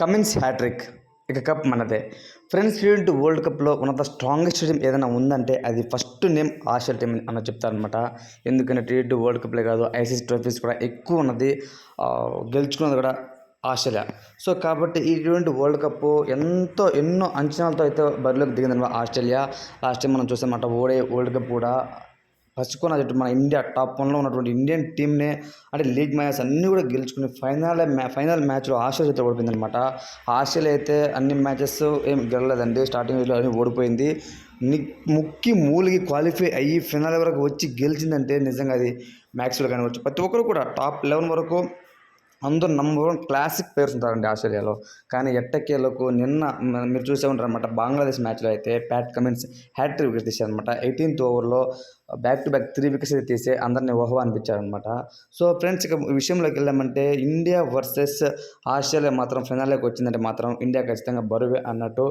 Cummins hat trick ఇక cup మనదే. Friends T20 world కప్లో one of the strongest team ఏదైనా ఉందంటే అది ఫస్ట్ నేమ్ ఆస్ట్రేలియా టీం అని చెప్తారనమాట. ఎందుకంటే టీ20 వరల్డ్ కప్లే కాదు, ఐసీసీ ట్రోఫీస్ కూడా ఎక్కువ ఉన్నది, గెలుచుకున్నది కూడా ఆస్ట్రేలియా. సో కాబట్టి ఈ టీ20 వరల్డ్ కప్ ఎన్నో అంచనాలతో అయితే బరిలోకి దిగిందన్నమాట ఆస్ట్రేలియా. లాస్ట్ టైం మనం చూసామన్నమాట ఓడే వరల్డ్ కప్ కూడా పసుకున్న జట్టు మన ఇండియా టాప్ 1లో ఉన్నటువంటి ఇండియన్ టీంనే, అంటే లీగ్ మ్యాచెస్ అన్నీ కూడా గెలుచుకుని ఫైనల్ మ్యాచ్లో ఆస్ట్రేలియా చేతిలో ఓడిపోయింది అనమాట. ఆస్ట్రేలియా అయితే అన్ని మ్యాచెస్ ఏం గెలలేదండి, స్టార్టింగ్లో అన్ని ఓడిపోయింది. ముక్కి మూలిగి క్వాలిఫై అయ్యి ఫైనల్ వరకు వచ్చి గెలిచిందంటే నిజంగా అది మ్యాక్స్వెల్ కానివచ్చు, ప్రతి ఒక్కరు కూడా టాప్ 11 వరకు అందరూ నంబర్ 1 క్లాసిక్ ప్లేయర్స్ ఉంటారండి ఆస్ట్రేలియాలో. కానీ ఎట్టకేలకు నిన్న మీరు చూసే ఉంటారనమాట, బంగ్లాదేశ్ మ్యాచ్లో అయితే ప్యాట్ కమిన్స్ హ్యాట్రిక్ వికెట్స్ తీశారనమాట. 18th ఓవర్లో బ్యాక్ టు బ్యాక్ 3 వికెట్స్ అయితే తీసే అందరినీ ఓహో అనిపించారనమాట. సో ఫ్రెండ్స్, ఇక విషయంలోకి వెళ్ళామంటే ఇండియా వర్సెస్ ఆస్ట్రేలియా మాత్రం ఫైనల్లోకి వచ్చిందంటే మాత్రం ఇండియా ఖచ్చితంగా బరువే అన్నట్టు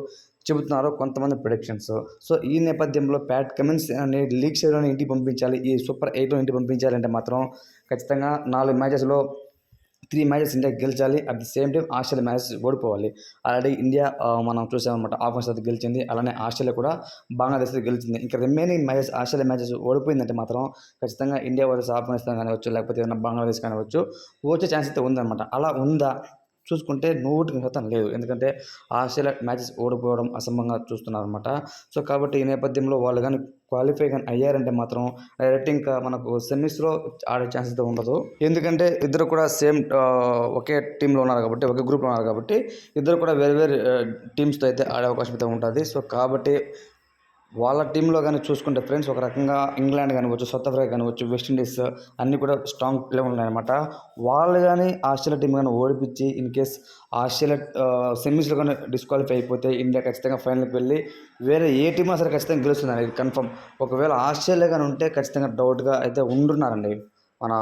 చెబుతున్నారు కొంతమంది ప్రిడిక్షన్స్. సో ఈ నేపథ్యంలో ప్యాట్ కమిన్స్ అనే లీగ్ షేర్లోనే ఇంటికి పంపించాలి, ఈ సూపర్ 8లో ఇంటికి పంపించాలంటే మాత్రం ఖచ్చితంగా 4 మ్యాచెస్లో 3 మ్యాచెస్ ఇండియా గెలిచాలి. At the same time Australia matches ఓడిపోవాలి. ఆల్రెడీ ఇండియా మనం చూసామన్నమాట, ఆఫ్ఘనిస్తాన్ గెలిచింది, అలానే ఆస్ట్రేలియా కూడా బంగ్లాదేశ్ గెలిచింది. ఇంకా రిమైనింగ్ మ్యాచెస్ ఆస్ట్రేలియా మ్యాచెస్ ఓడిపోయిందంటే మాత్రం ఖచ్చితంగా ఇండియా వర్సెస్ ఆఫ్ఘనిస్తాన్ కానివచ్చు, లేకపోతే ఏదైనా బంగ్లాదేశ్ కానివచ్చు వచ్చే ఛాన్స్ అయితే ఉందన్నమాట. అలా ఉందా చూసుకుంటే 100% లేదు. ఎందుకంటే ఆస్ట్రేలియా మ్యాచెస్ ఓడిపోవడం అసంభవంగా చూస్తున్నారన్నమాట. సో కాబట్టి ఈ నేపథ్యంలో వాళ్ళు కానీ క్వాలిఫై కానీ అయ్యారంటే మాత్రం డైరెక్ట్ ఇంకా మనకు సెమీస్లో ఆడే ఛాన్స్ అయితే ఉండదు. ఎందుకంటే ఇద్దరు కూడా సేమ్ ఒకే టీంలో ఉన్నారు కాబట్టి, ఒకే గ్రూప్లో ఉన్నారు కాబట్టి ఇద్దరు కూడా వేరే వేరే టీమ్స్తో అయితే ఆడే అవకాశం అయితే ఉంటుంది. సో కాబట్టి వాళ్ళ టీంలో కానీ చూసుకుంటే ఫ్రెండ్స్, ఒక రకంగా ఇంగ్లాండ్ కానివచ్చు, సౌత్ ఆఫ్రికా కానివచ్చు, వెస్టిండీస్ అన్నీ కూడా స్ట్రాంగ్ ప్లేయర్లు ఉన్నాయన్నమాట. వాళ్ళు కానీ ఆస్ట్రేలియా టీం కానీ ఓడిపించి ఇన్ కేస్ ఆస్ట్రేలియా సెమీస్లో కానీ డిస్క్వాలిఫై అయిపోతే ఇండియా ఖచ్చితంగా ఫైనల్కి వెళ్ళి వేరే ఏ టీం సరే ఖచ్చితంగా గెలుస్తుంది అనేది కన్ఫర్మ్. ఒకవేళ ఆస్ట్రేలియా కానీ ఉంటే ఖచ్చితంగా డౌట్గా అయితే ఉంటున్నారండి మన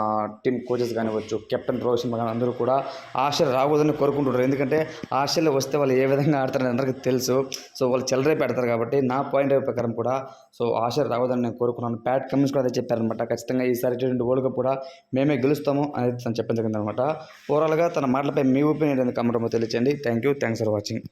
టీం కోచెస్ కానివచ్చు, కెప్టెన్ రోహిత్ శర్మ కానీ అందరూ కూడా ఆస్ట్రేలియా రాకూడదని కోరుకుంటుంటారు. ఎందుకంటే ఆస్ట్రేలియా వస్తే వాళ్ళు ఏ విధంగా ఆడతారని అందరికీ తెలుసు. సో వాళ్ళు చెలరే పెడతారు కాబట్టి నా పాయింట్ ఆఫ్ ప్రకారం కూడా సో ఆస్ట్రేలియా రాకూడదని నేను కోరుకున్నాను. ప్యాట్ కమిన్స్ కూడా అదే చెప్పారనమాట, ఖచ్చితంగా ఈసారి టీ20 వరల్డ్ కప్ కూడా మేమే గెలుస్తాము అనేది తను చెప్పడం జరిగిందనమాట. ఓవరాల్గా తన మాటలపై మీ ఒపీనియన్ కామెంట్ తెలియచేయండి. Thanks for watching.